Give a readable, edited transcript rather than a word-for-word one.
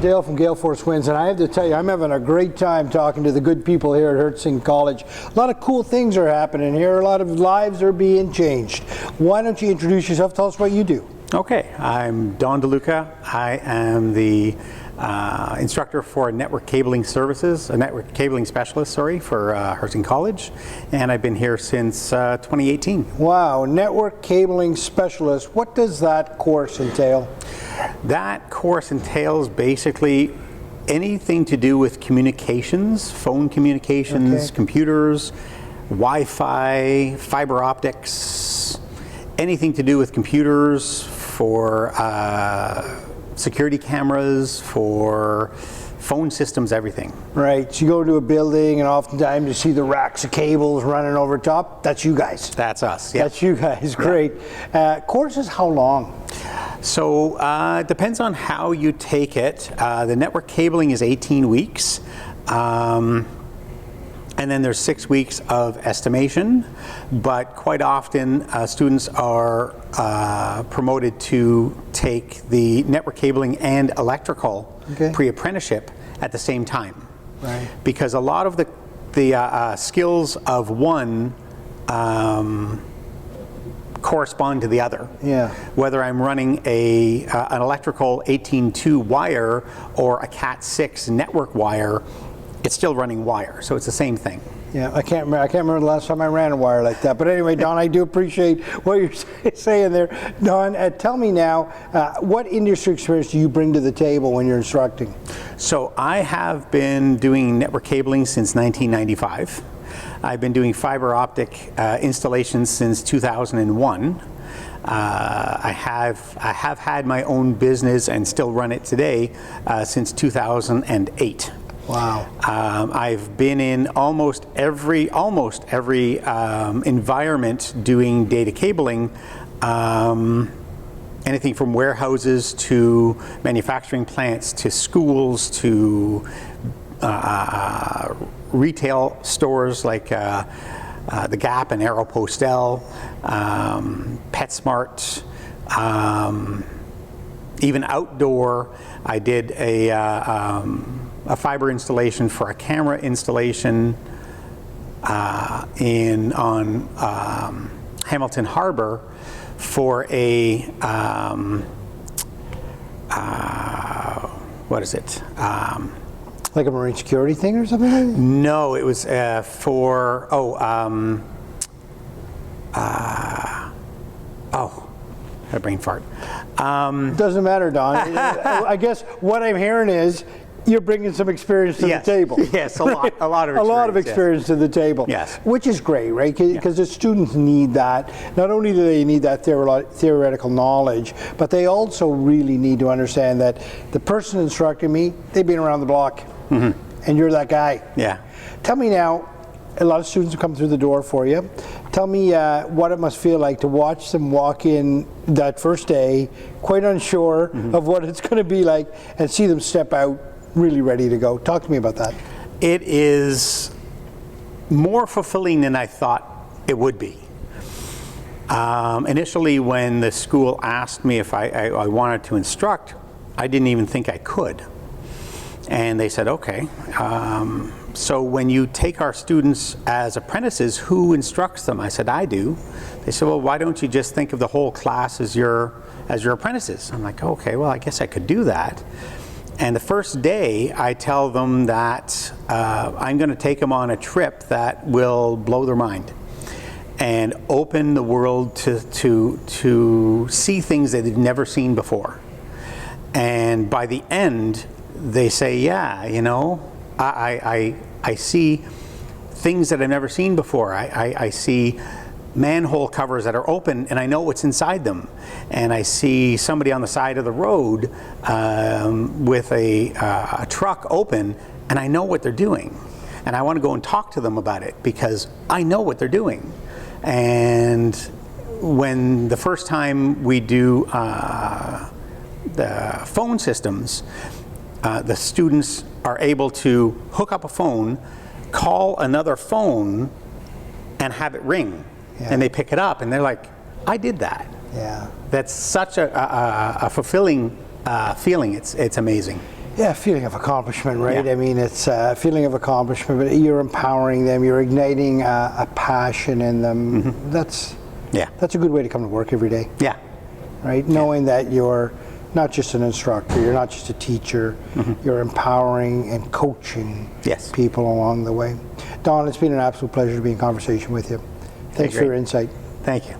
Dale from Gale Force Winds, and I have to tell you, I'm having a great time talking to the good people here at Herzing College. A lot of cool things are happening here. A lot of lives are being changed. Why don't you introduce yourself? Tell us what you do. Okay, I'm DeLuca. I am the instructor for network cabling services, a network cabling specialist, sorry, for Herzing College, and I've been here since 2018. Wow, network cabling specialist. What does that course entail? That course entails basically anything to do with communications, phone communications, computers, Wi-Fi, fiber optics, anything to do with computers, for security cameras, for phone systems, everything. Right, so you go to a building and oftentimes you see the racks of cables running over top. That's you guys. That's us, yeah. That's you guys, great. Courses, how long? So it depends on how you take it. The network cabling is 18 weeks. And then there's 6 weeks of estimation, but quite often students are promoted to take the network cabling and electrical pre-apprenticeship at the same time. Right. Because a lot of the skills of one correspond to the other. Yeah. Whether I'm running an electrical 18.2 wire or a Cat6 network wire, it's still running wire, so it's the same thing. Yeah, I can't remember the last time I ran a wire like that. But anyway, Don, I do appreciate what you're saying there. Don, tell me now, what industry experience do you bring to the table when you're instructing? So I have been doing network cabling since 1995. I've been doing fiber optic installations since 2001. I have had my own business and still run it today since 2008. Wow. I've been in almost every environment doing data cabling, anything from warehouses to manufacturing plants to schools to retail stores like the Gap and Aeropostale, PetSmart, even outdoor. I did a fiber installation for a camera installation on Hamilton Harbor for a what is it? Like a marine security thing or something like that? No, it was for a brain fart. Doesn't matter, Don. I guess what I'm hearing is you're bringing some experience to the table. Yes, a lot of experience. A lot of experience to the table. Yes. Which is great, right? Because the students need that. Not only do they need that theoretical knowledge, but they also really need to understand that the person instructing me, they've been around the block, and you're that guy. Yeah. Tell me now, a lot of students come through the door for you. Tell me what it must feel like to watch them walk in that first day, quite unsure of what it's going to be like, and see them step out really ready to go. Talk to me about that. It is more fulfilling than I thought it would be. Initially, when the school asked me if I wanted to instruct, I didn't even think I could. And they said, okay. So when you take our students as apprentices, who instructs them? I said, I do. They said, well, why don't you just think of the whole class as your apprentices? I'm like, okay, well, I guess I could do that. And the first day, I tell them that I'm going to take them on a trip that will blow their mind and open the world to see things that they've never seen before. And by the end, they say, yeah, you know, I see things that I've never seen before. I see manhole covers that are open and I know what's inside them. And I see somebody on the side of the road with a truck open and I know what they're doing. And I want to go and talk to them about it because I know what they're doing. And when the first time we do the phone systems, the students are able to hook up a phone, call another phone, and have it ring. And they pick it up, and they're like, I did that. Yeah. That's such a fulfilling feeling. It's amazing. Yeah, a feeling of accomplishment, right? Yeah. I mean, it's a feeling of accomplishment, but you're empowering them, you're igniting a passion in them. That's a good way to come to work every day, Yeah. right? Knowing that you're not just an instructor, you're not just a teacher, you're empowering and coaching people along the way. Don, it's been an absolute pleasure to be in conversation with you. Thanks for your insight. Thank you.